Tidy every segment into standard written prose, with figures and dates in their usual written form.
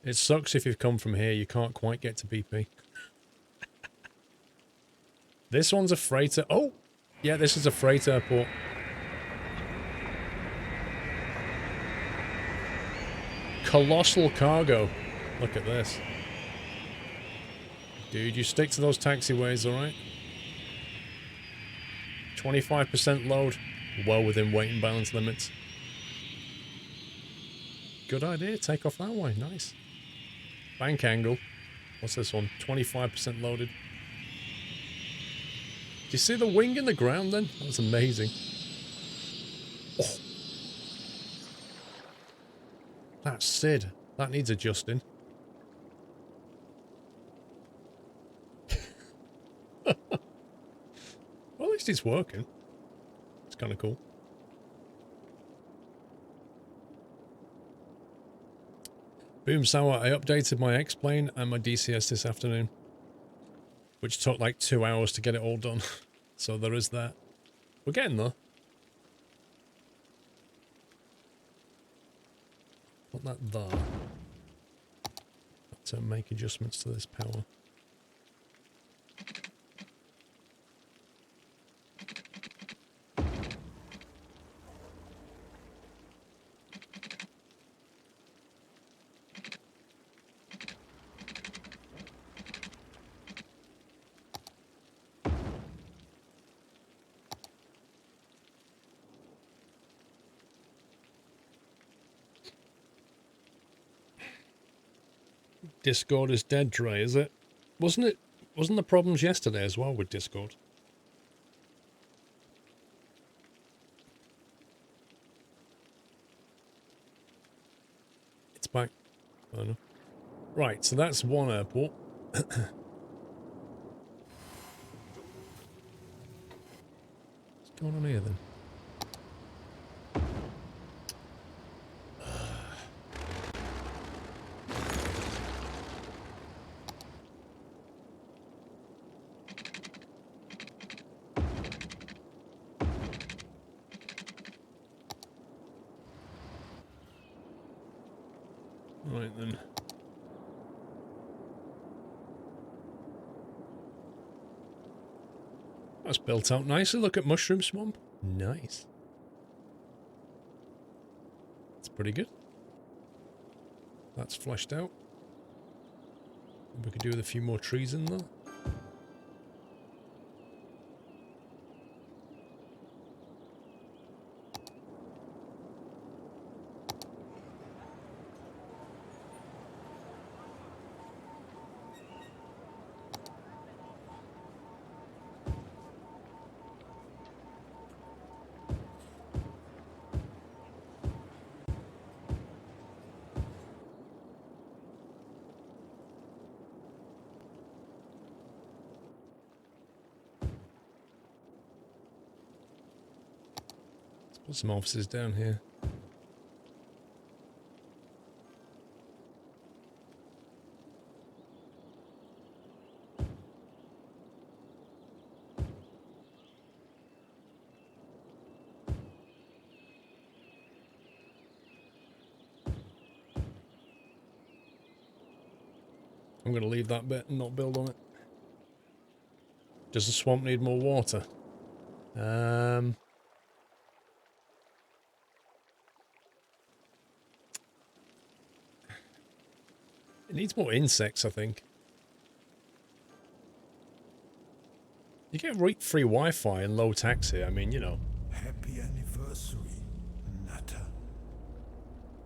It sucks if you've come from here, you can't quite get to BP. This one's a freighter. Oh! Yeah, this is a freight airport. Colossal cargo. Look at this. Dude, you stick to those taxiways, alright? 25% load. Well within weight and balance limits. Good idea. Take off that way. Nice. Bank angle. What's this one? 25% loaded. Do you see the wing in the ground then? That was amazing. Oh. That's Sid. That needs adjusting. Well, at least it's working. It's kind of cool. Boom Sour, I updated my X-Plane and my DCS this afternoon. Which took like 2 hours to get it all done. So there is that. We're getting there. Put that there. To make adjustments to this power. Discord is dead, Dre, is it? Wasn't it? Wasn't the problems yesterday as well with Discord? It's back. I know. Right, so that's one airport. What's going on here then? Right then. That's built out nicely. Look at Mushroom Swamp. Nice. That's pretty good. That's fleshed out. We could do with a few more trees in there. Put some offices down here. I'm going to leave that bit and not build on it. Does the swamp need more water? It needs more insects, I think. You get free Wi-Fi and low tax here. I mean, you know. Happy anniversary, Nutter.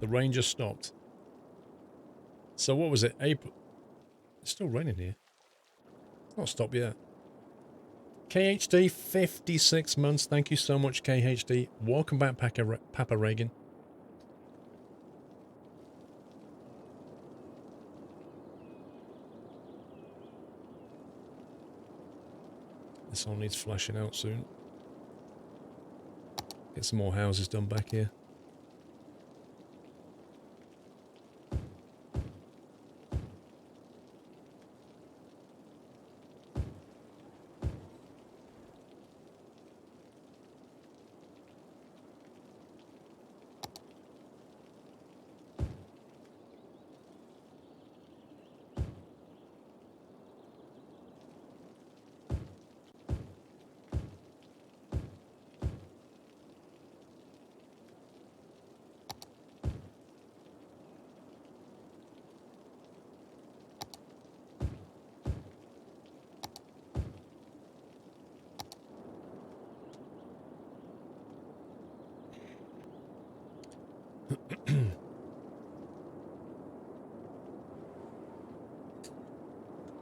The rain just stopped. So what was it? April? It's still raining here. It's not stopped yet. KHD, 56 months. Thank you so much, KHD. Welcome back, Papa Reagan. This all needs flashing out soon. Get some more houses done back here.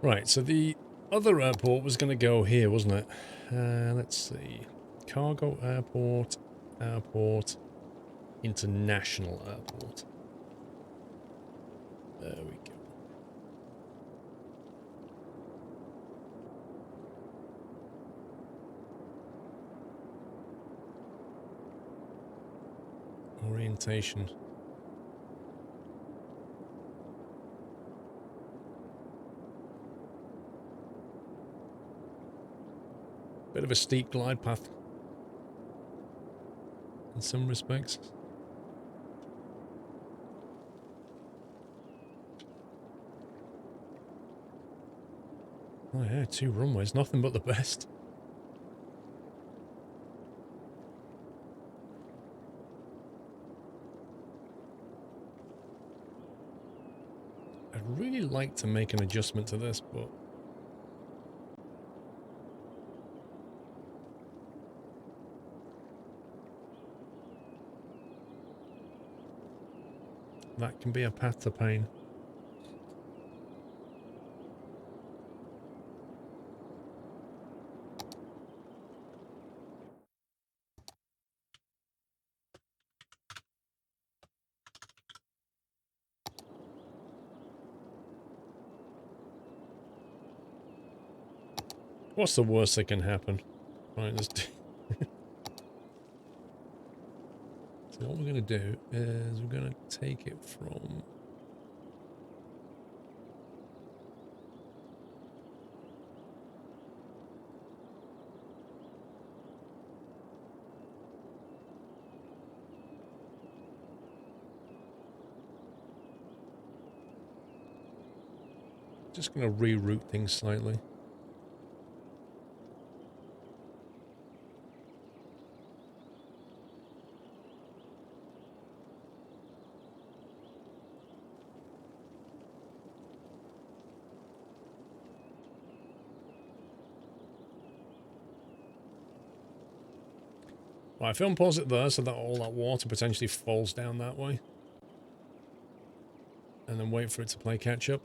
Right, so the other airport was going to go here, wasn't it? Let's see. Cargo airport, airport, international airport. There we go. Orientation. Bit of a steep glide path in some respects. Oh yeah, 2 runways, nothing but the best. I'd really like to make an adjustment to this, but that can be a path to pain. What's the worst that can happen? Right, let's do. So what we're going to do is we're going to take it from... Just going to reroute things slightly. Right, film pause it there so that all that water potentially falls down that way. And then wait for it to play catch up.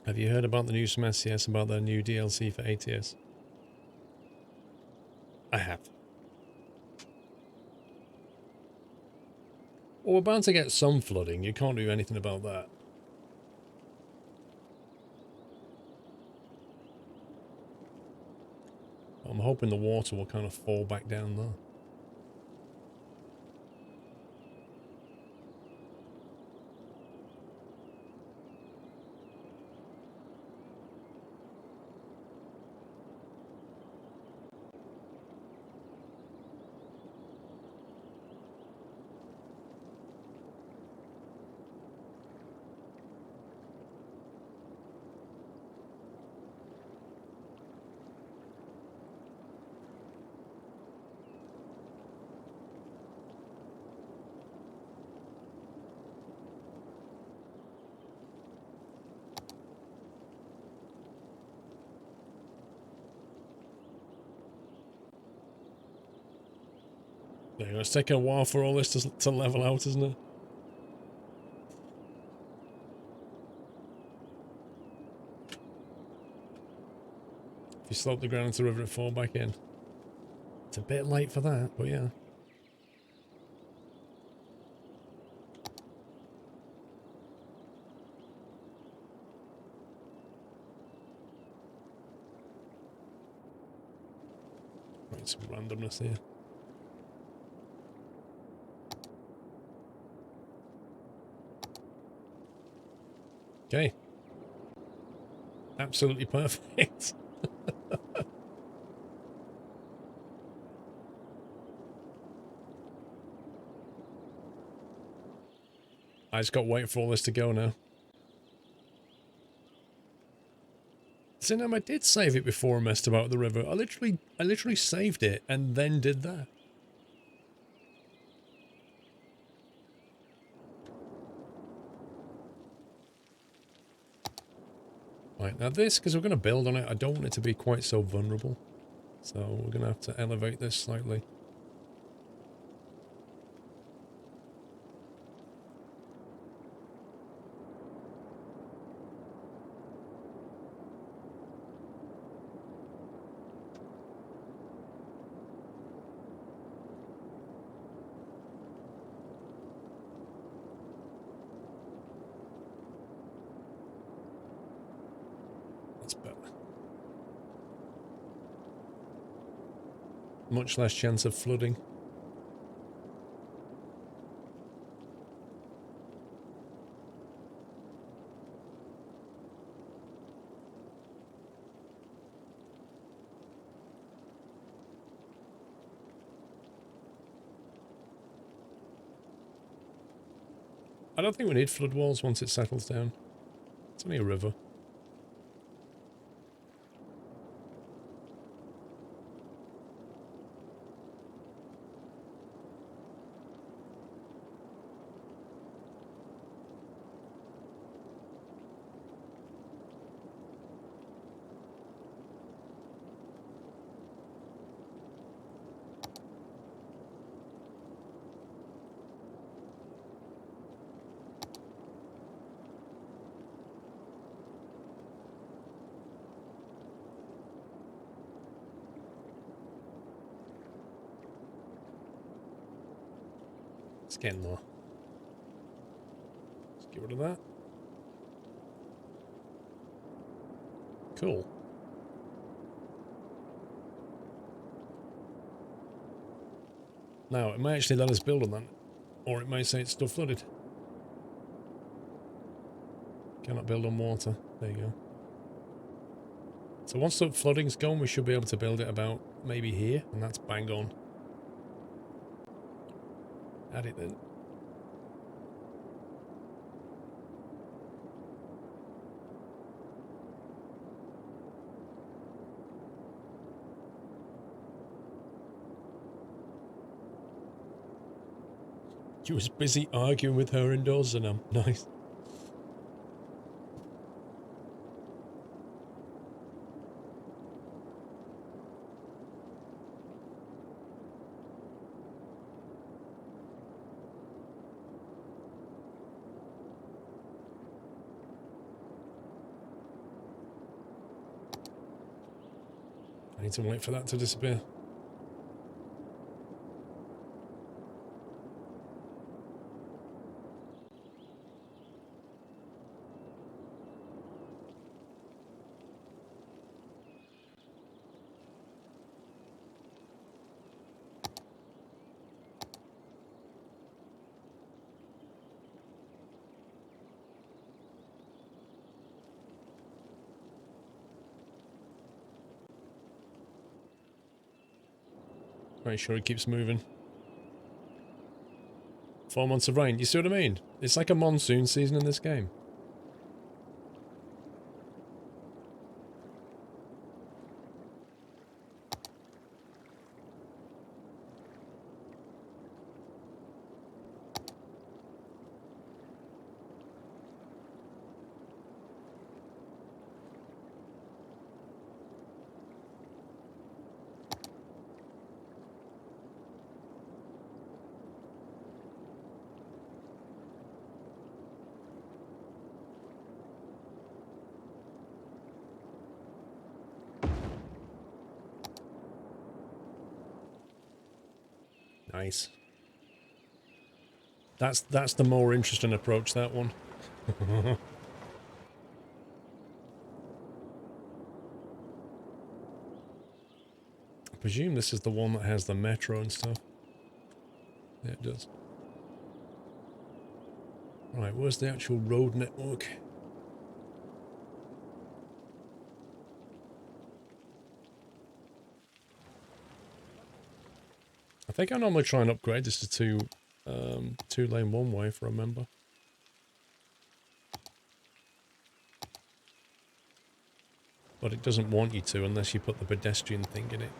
Have you heard about the news from SCS about their new DLC for ATS? I have. Well, we're bound to get some flooding. You can't do anything about that. I'm hoping the water will kind of fall back down there. Yeah, it's taking a while for all this to level out, isn't it? If you slope the ground into the river, it fall back in. It's a bit late for that, but yeah. Right, some randomness here. Okay. Absolutely perfect. I just got to wait for all this to go now. So now I did save it before I messed about the river. I literally saved it and then did that. Right, now this, because we're going to build on it, I don't want it to be quite so vulnerable. So we're going to have to elevate this slightly. That's better. Much less chance of flooding. I don't think we need flood walls once it settles down. It's only a river. It's getting low. Let's get rid of that. Cool. Now, it may actually let us build on that. Or it may say it's still flooded. Cannot build on water. There you go. So once the flooding's gone, we should be able to build it about maybe here. And that's bang on. Add it then. She was busy arguing with her indoors and I'm nice. I need to wait for that to disappear. Make sure it keeps moving. 4 months of rain. You see what I mean? It's like a monsoon season in this game. Nice. That's the more interesting approach, that one. I presume this is the one that has the metro and stuff. Yeah, it does. Right, where's the actual road network? I think I normally try and upgrade this to two-lane one-way if I remember. But it doesn't want you to unless you put the pedestrian thing in it.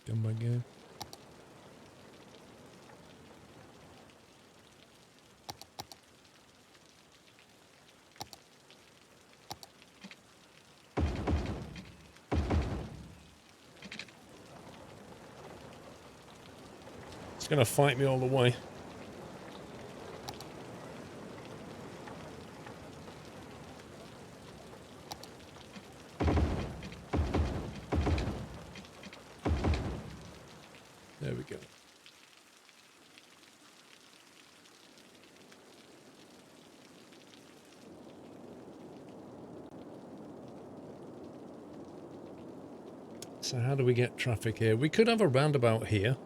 Scumbag game. It's gonna fight me all the way. There we go. So how do we get traffic here? We could have a roundabout here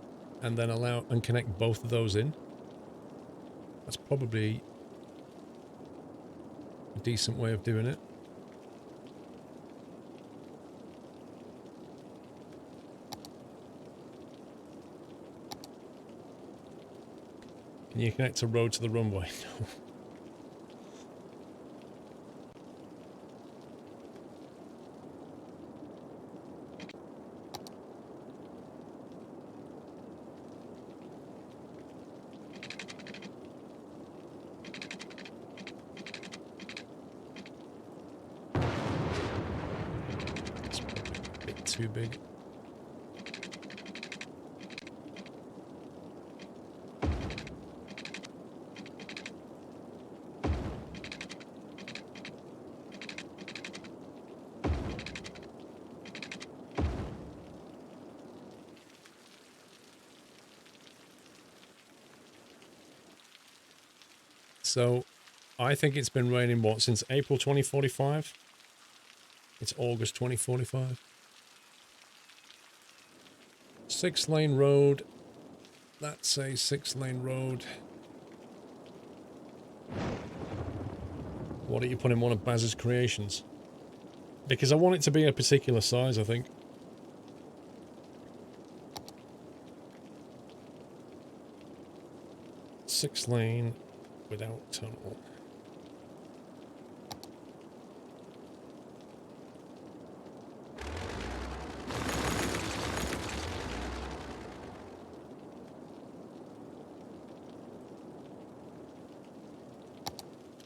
and then allow and connect both of those in. That's probably a decent way of doing it. Can you connect a road to the runway? No. It's probably a bit too big. So, I think it's been raining, what, since April 2045? It's August 2045. 6-lane road. That's a 6-lane road. What are you putting in one of Baz's creations? Because I want it to be a particular size, I think. Six-lane without tunnel.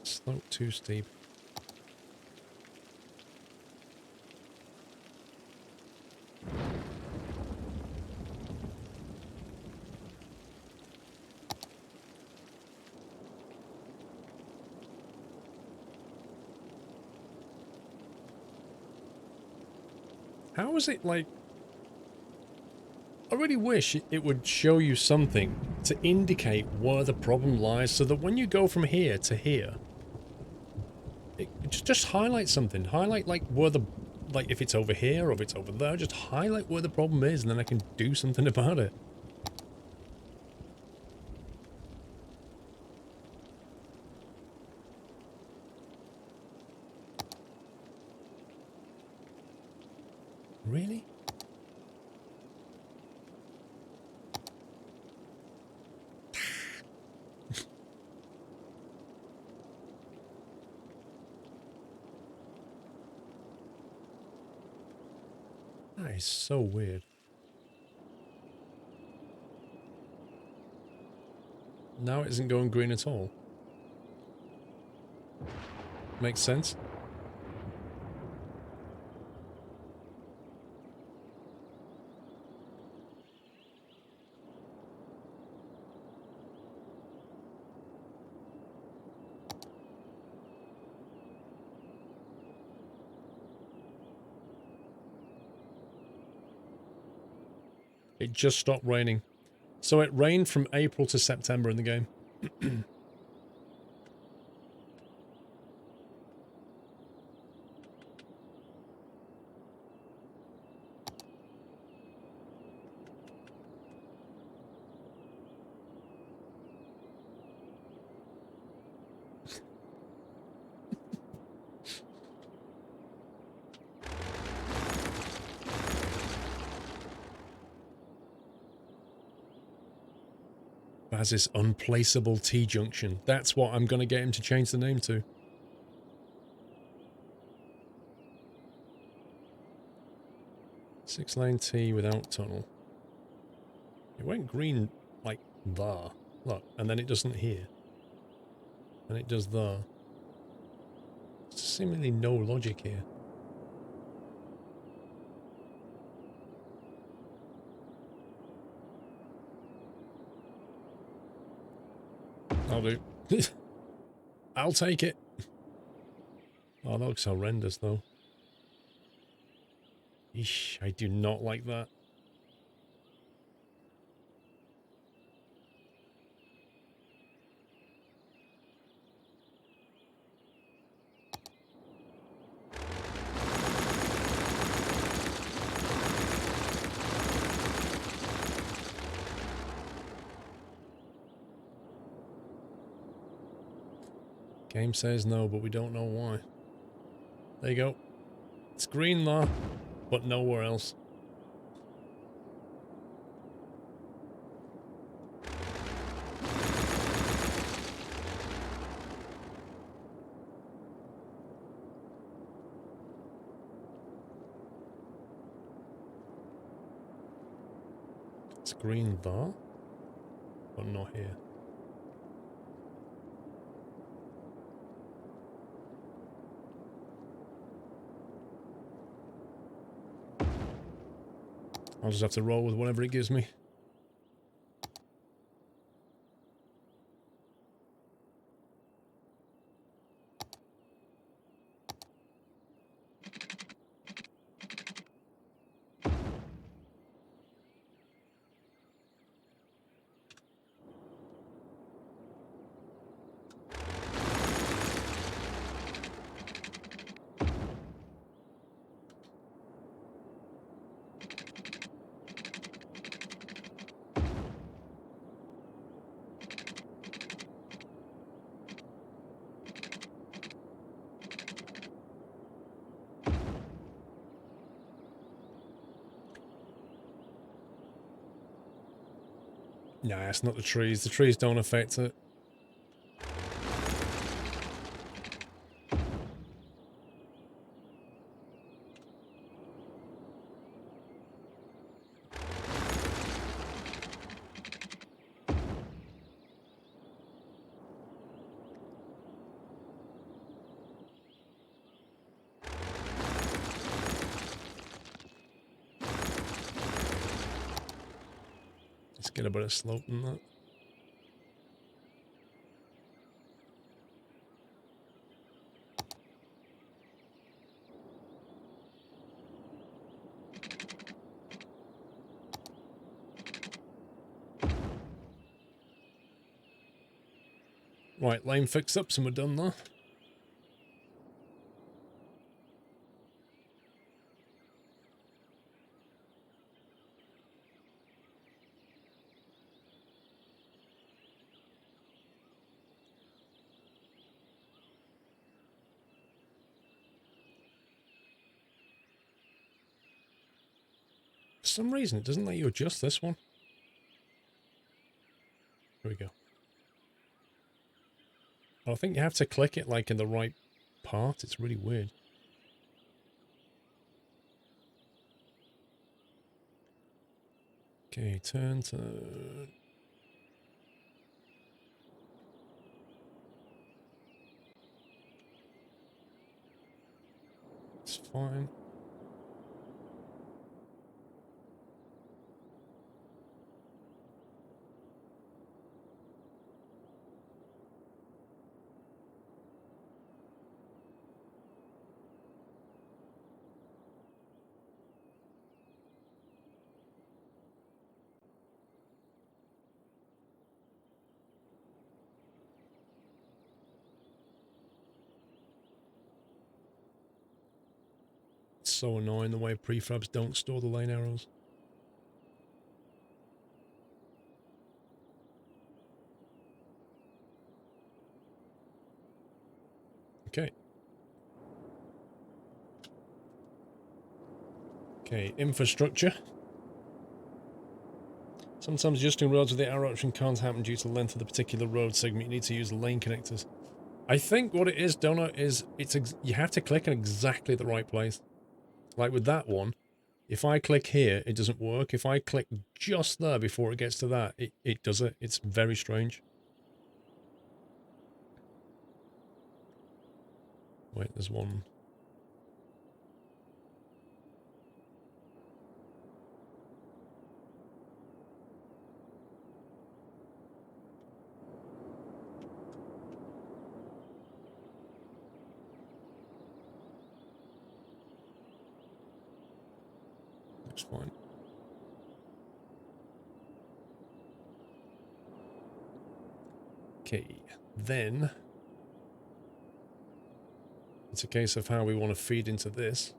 Slope too steep. How is it like... I really wish it would show you something to indicate where the problem lies so that when you go from here to here, it just highlight something. Highlight like where the... Like if it's over here or if it's over there, just highlight where the problem is and then I can do something about it. Really? That is so weird. Now it isn't going green at all. Makes sense. It just stopped raining. So it rained from April to September in the game. Baz's Unplaceable T-Junction. That's what I'm going to get him to change the name to. Six-lane T without tunnel. It went green like there. Look, and then it doesn't here. And it does there. Seemingly no logic here. I'll do. I'll take it. Oh, that looks horrendous though. Eesh, I do not like that. Game says no, but we don't know why. There you go. It's green there, but nowhere else. It's green there, but not here. I'll just have to roll with whatever it gives me. Nah, it's not the trees. The trees don't affect it. Let's get a bit of slope in that. Right, lane fixed up, so we're done there. For some reason, it doesn't let you adjust this one. Here we go. I think you have to click it like in the right part. It's really weird. Okay, turn. It's fine. It's so annoying the way prefabs don't store the lane arrows. Okay. Okay, infrastructure. Sometimes adjusting roads with the arrow option can't happen due to the length of the particular road segment. You need to use the lane connectors. I think what it is, Donut, is you have to click in exactly the right place. Like with that one, If I click here, it doesn't work. If I click just there before it gets to that, it does it. It's very strange. Wait, there's one. Looks fine. Okay, then it's a case of how we want to feed into this.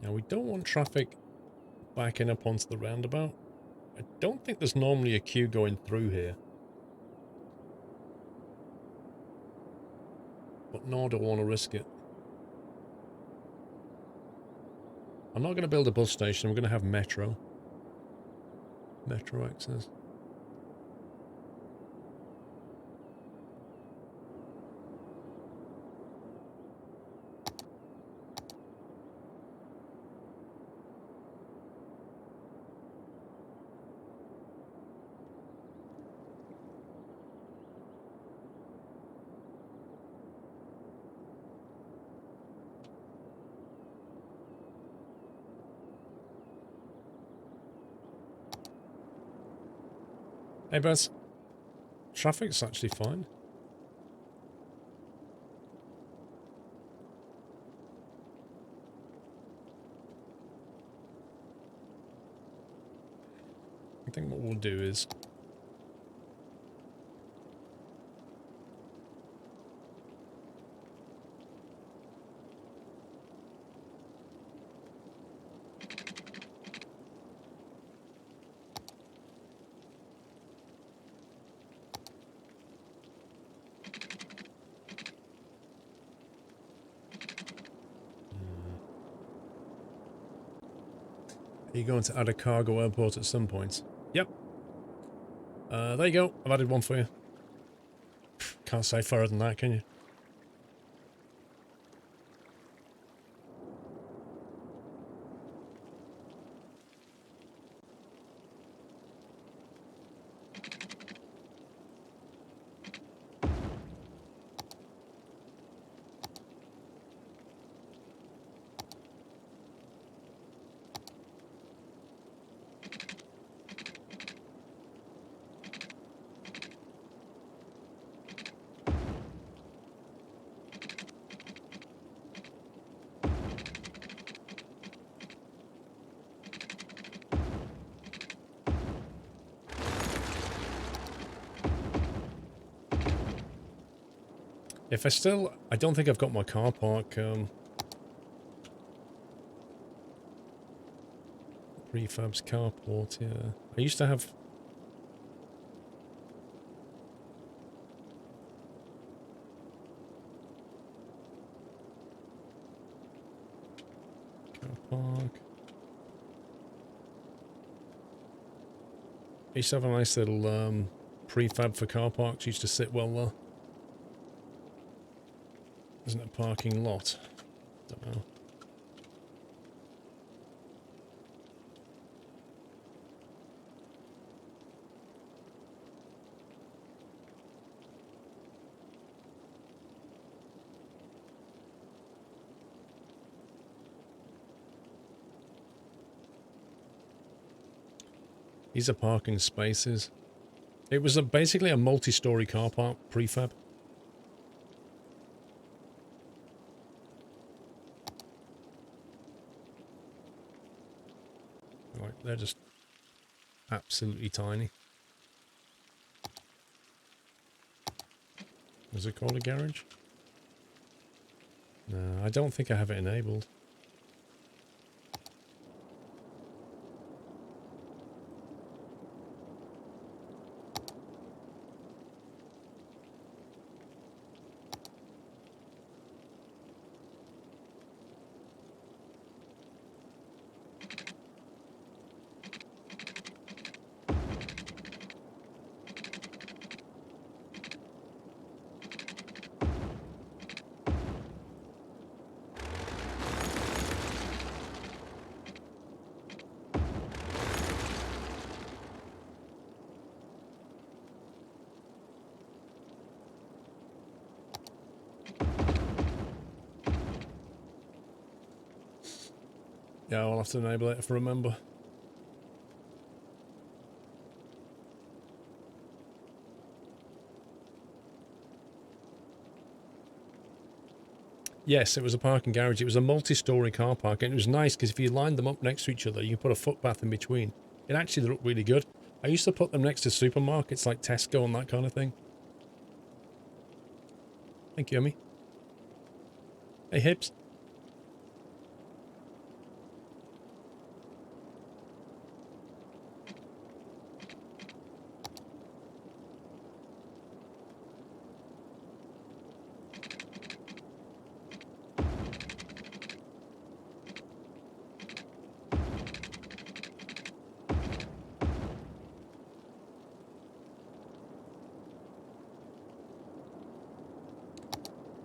Now we don't want traffic backing up onto the roundabout. I don't think there's normally a queue going through here. But nor do I want to risk it. I'm not going to build a bus station. I'm going to have metro access. Hey, Buzz. Traffic's actually fine. I think what we'll do is... Are you going to add a cargo airport at some point? Yep. There you go. I've added one for you. Can't say further than that, can you? If I don't think I've got my car park, prefabs carport, yeah. I used to have... car park. I used to have a nice little, prefab for car parks, used to sit well there. Isn't it a parking lot? Don't know. These are parking spaces. It was basically a multi-story car park prefab. Like, they're just absolutely tiny. Is it called a garage? No, I don't think I have it enabled. Yeah, I'll have to enable it if I remember. Yes, it was a parking garage. It was a multi-storey car park, and it was nice because if you lined them up next to each other, you put a footpath in between. It actually looked really good. I used to put them next to supermarkets like Tesco and that kind of thing. Thank you, Emmy. Hey, Hips.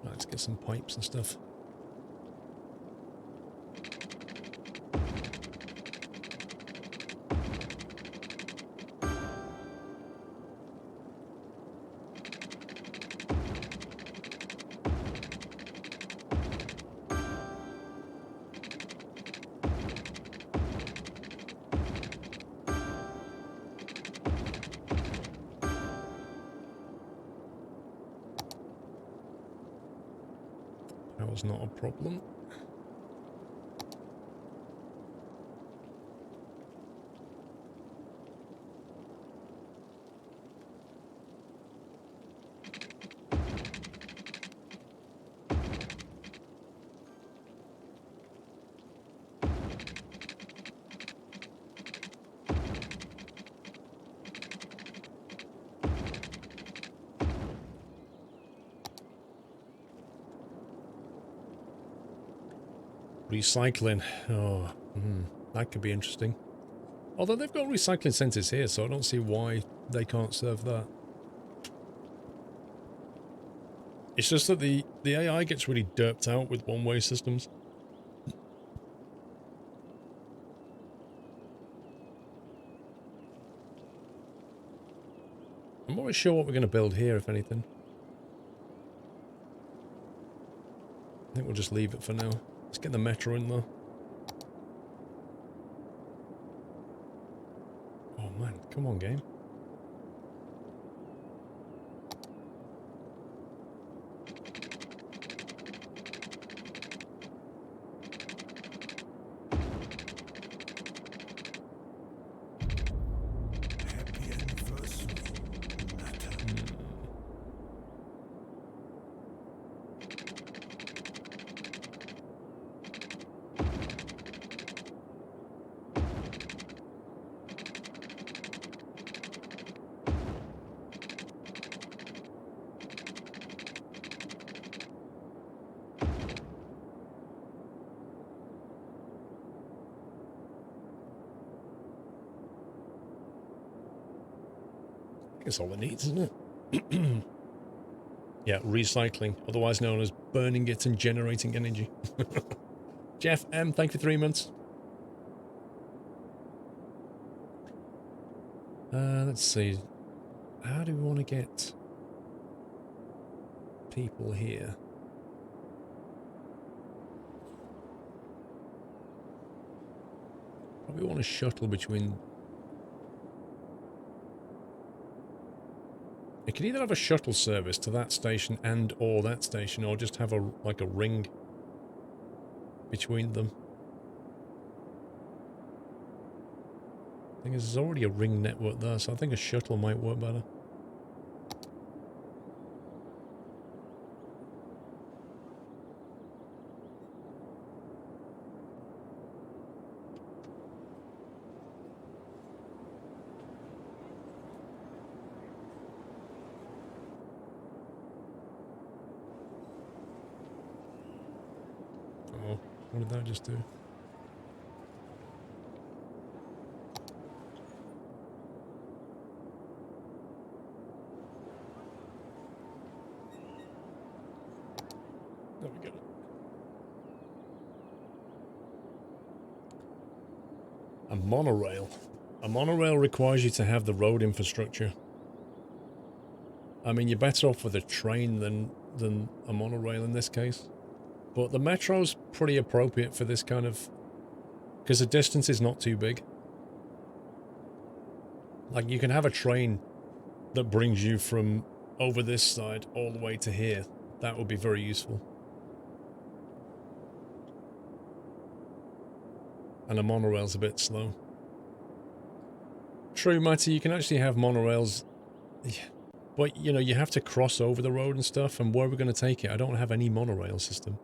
Right, let's get some pipes and stuff. Power's not a problem. Recycling. Oh, that could be interesting. Although they've got recycling centres here, so I don't see why they can't serve that. It's just that the AI gets really derped out with one-way systems. I'm not really sure what we're going to build here, if anything. I think we'll just leave it for now. Let's get the metro in, though. Oh, man. Come on, game. Happy anniversary, Natter. That's all it needs, isn't it? Yeah, recycling, otherwise known as burning it and generating energy. Jeff M, thank you for 3 months. Let's see. How do we want to get people here? Probably want a shuttle between... It can either have a shuttle service to that station and or that station, or just have a like a ring between them. Thing is, there's already a ring network there, so I think a shuttle might work better. Oh, what did that just do? There we go. A monorail. A monorail requires you to have the road infrastructure. I mean, you're better off with a train than a monorail in this case. But the metro's pretty appropriate for this kind of Because the distance is not too big. Like, you can have a train that brings you from over this side all the way to here. That would be very useful. And a monorail's a bit slow. True, Matty, you can actually have monorails. But, you know, you have to cross over the road and stuff, and where are we going to take it? I don't have any monorail system.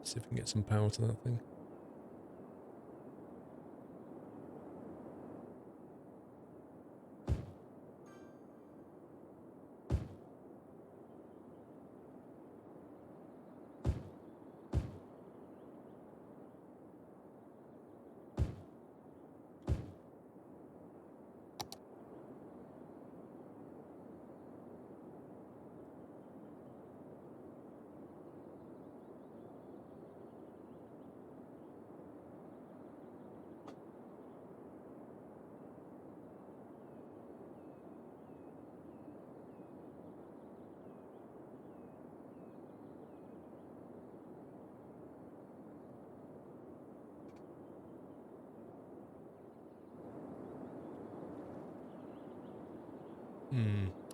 See if we can get some power to that thing.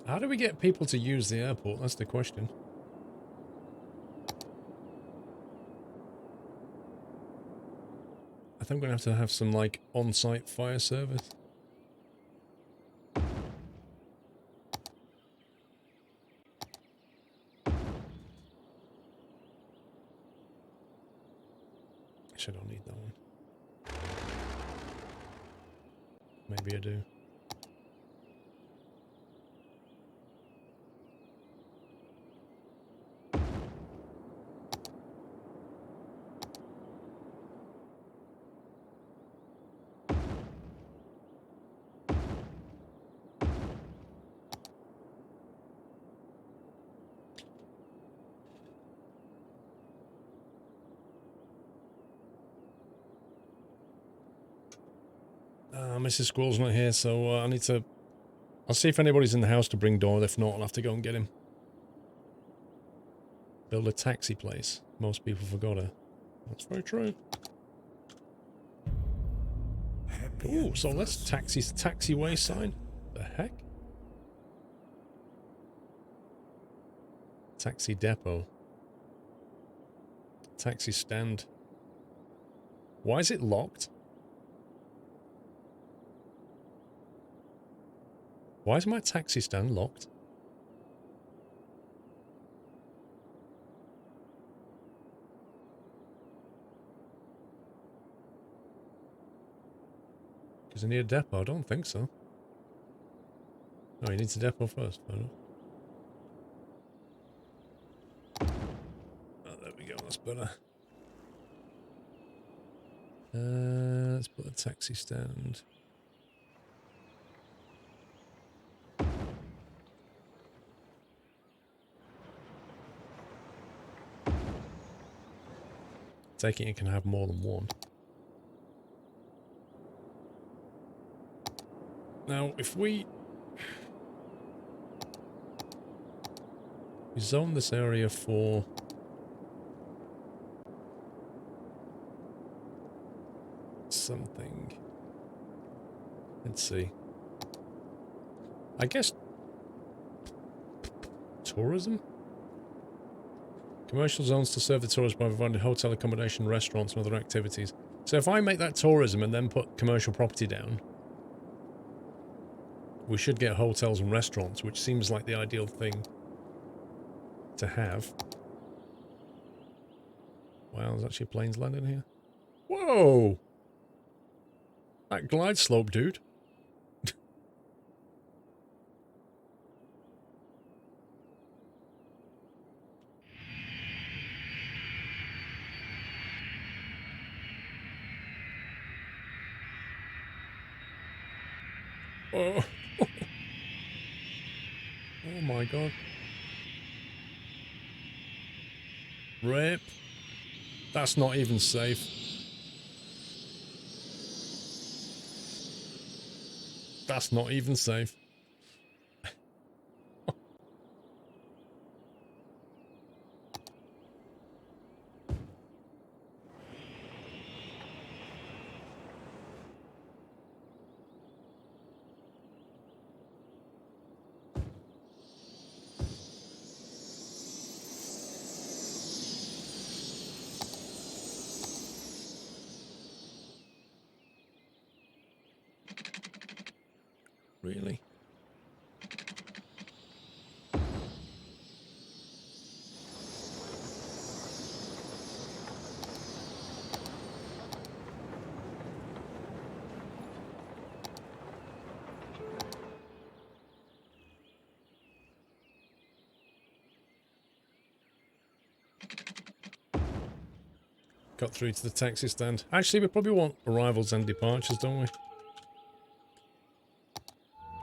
How do we get people to use the airport? That's the question. I think we're going to have some, like, on-site fire service. Actually, I don't need that one. Maybe I do. Mrs. Squirrel's not here, so I need to... I'll see if anybody's in the house to bring Dora. If not, I'll have to go and get him. Build a taxi place. Most people forgot her. That's very true. Ooh, so let's taxiway sign. The heck? Taxi depot. Taxi stand. Why is it locked? Why is my taxi stand locked? Because I need a depot? I don't think so. No, he needs a depot first. Oh, there we go. That's better. Let's put the taxi stand. Taking it can have more than one. Now, if we zone this area for something, let's see. I guess tourism? Commercial zones to serve the tourists by providing hotel accommodation, restaurants, and other activities. So if I make that tourism and then put commercial property down, we should get hotels and restaurants, which seems like the ideal thing to have. Wow, there's actually planes landing here. Whoa! That glide slope, dude. Oh. Oh my god. Rip. That's not even safe. That's not even safe. Really? Got through to the taxi stand. Actually, we probably want arrivals and departures, don't we?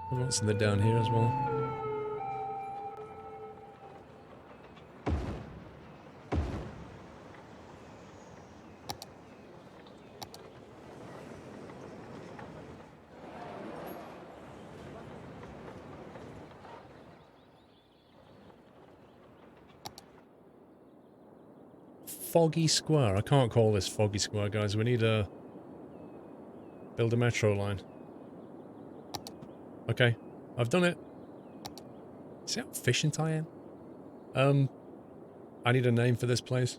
We want something down here as well. Foggy Square. I can't call this Foggy Square, guys. We need to build a metro line. Okay, I've done it. See how efficient I am? I need a name for this place.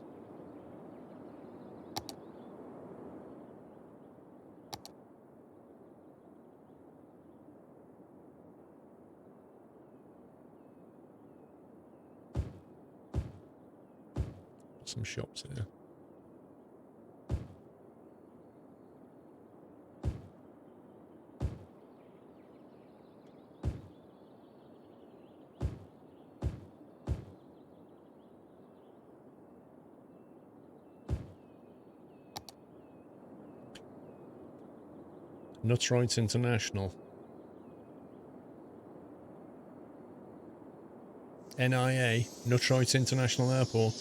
Some shops here. Nutrites International. NIA, Nutrites International Airport.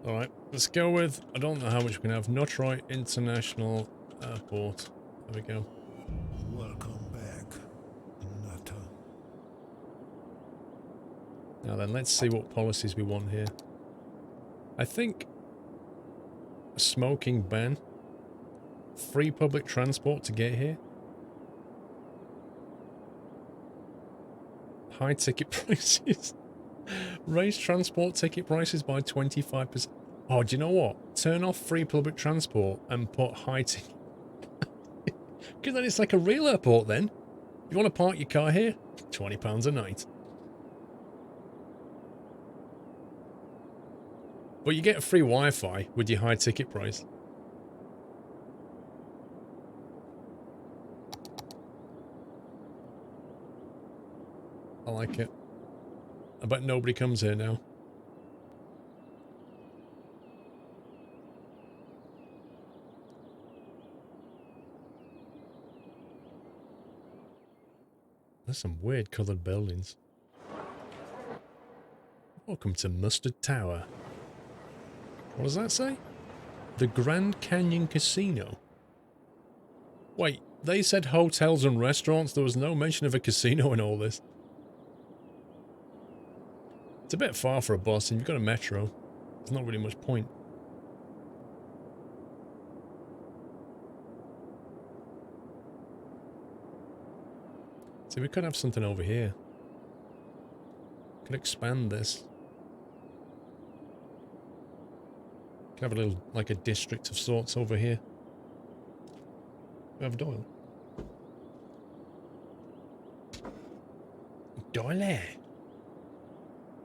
Alright, let's go with, I don't know how much we can have, Nutrite International Airport. There we go. Welcome back, Nutter. Now then, let's see what policies we want here. I think a smoking ban, free public transport to get here, high ticket prices, raise transport ticket prices by 25%. Oh, do you know what? Turn off free public transport and put high ticket. Because then it's like a real airport then. You want to park your car here? £20 a night. But you get free Wi-Fi with your high ticket price. I like it. I bet nobody comes here now. There's some weird coloured buildings. Welcome to Mustard Tower. What does that say? The Grand Canyon Casino. Wait, they said hotels and restaurants. There was no mention of a casino in all this. It's a bit far for a bus, and you've got a metro. There's not really much point. See, we could have something over here. Could expand this. Could have a little, like a district of sorts over here. We have Doyle. Doyle.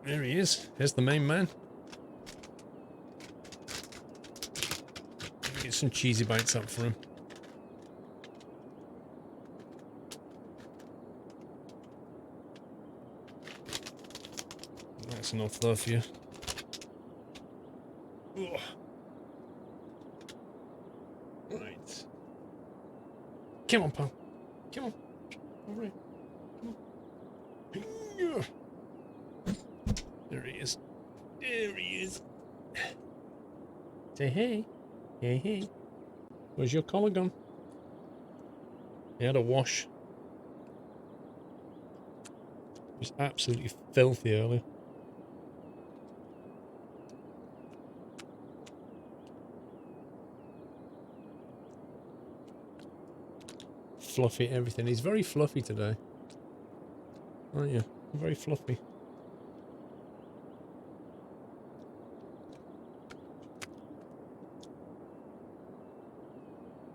There he is. Here's the main man. Get some cheesy bites up for him. That's enough there for you. Ugh. Right. Come on, pal. Come on. All right. Come on. Ugh. There he is. There he is. Say hey. Hey, hey. Where's your collar gone? He had a wash. It was absolutely filthy earlier. Fluffy everything. He's very fluffy today. Aren't you? Very fluffy.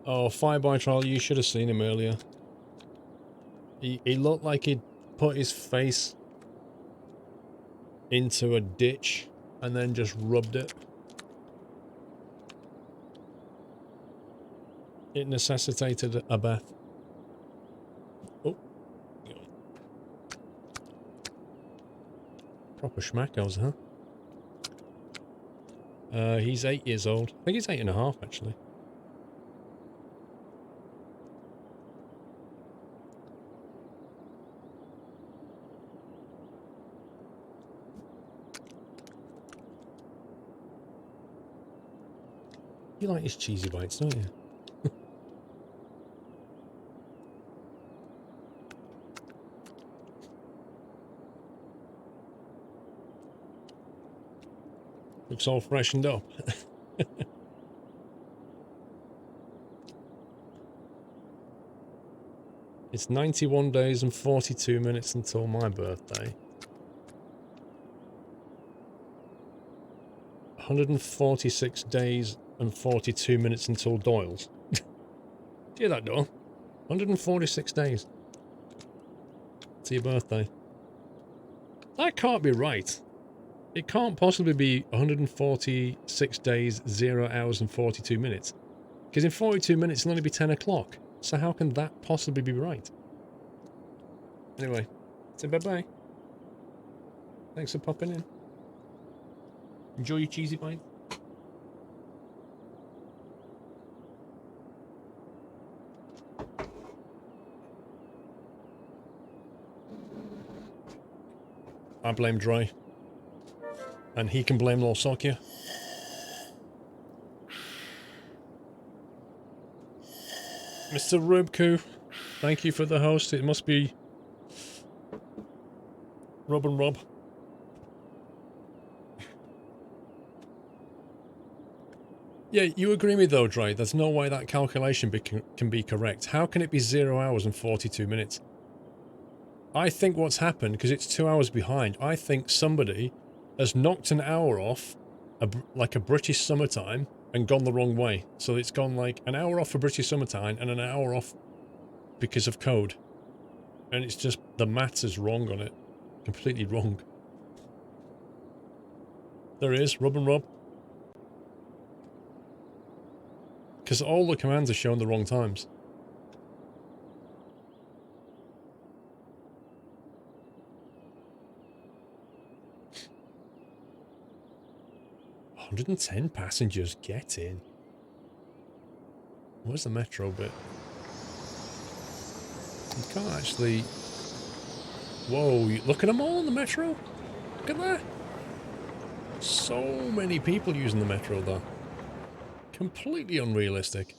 Oh, Fireby Trial, you should have seen him earlier. He looked like he'd put his face into a ditch and then just rubbed it. It necessitated a bath. Oh. Proper schmackos, huh? He's 8 years old. I think he's 8.5, actually. You like his cheesy bites, don't you? Looks all freshened up. It's 91 days and 42 minutes until my birthday. 146 days and 42 minutes until Doyle's. Do you hear that, Doyle? 146 days to your birthday. That can't be right. It can't possibly be 146 days, 0 hours and 42 minutes. Because in 42 minutes it'll only be 10 o'clock. So how can that possibly be right? Anyway, say bye-bye. Thanks for popping in. Enjoy your cheesy bite. I blame Dry. And he can blame Lolsokia. Mr. Rubku, thank you for the host. It must be Rob and Rob. Yeah, you agree with me though, Dre. There's no way that calculation can be correct. How can it be 0 hours and 42 minutes? I think what's happened, because it's 2 hours behind, I think somebody has knocked an hour off, like a British summertime, and gone the wrong way. So it's gone like an hour off for British summertime and an hour off because of code. And it's just, the maths is wrong on it. Completely wrong. There he is, Rob and Rob. Because all the commands are showing the wrong times. "110 passengers, get in." Where's the metro bit? You can't actually... Whoa, look at them all on the metro. Look at that. So many people using the metro though. Completely unrealistic.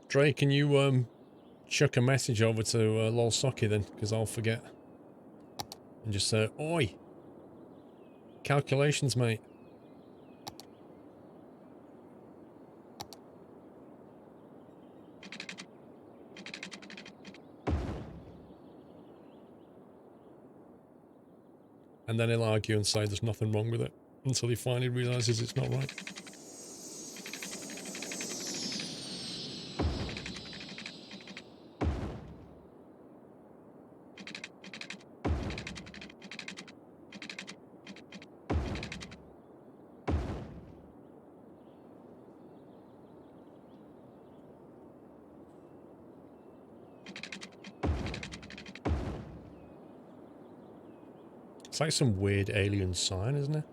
Dre, can you chuck a message over to Lolsocky then? Because I'll forget. And just say, oi! Calculations, mate. And then he'll argue and say there's nothing wrong with it. Until he finally realises it's not right. It's like some weird alien sign, isn't it?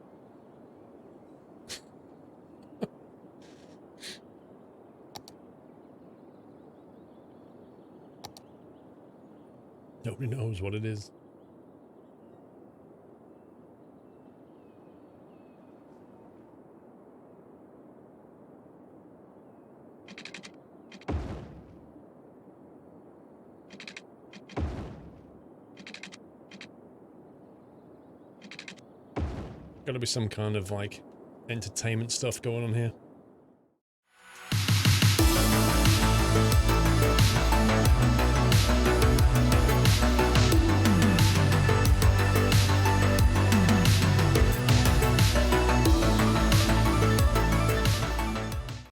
Nobody knows what it is. Gotta be some kind of, like, entertainment stuff going on here.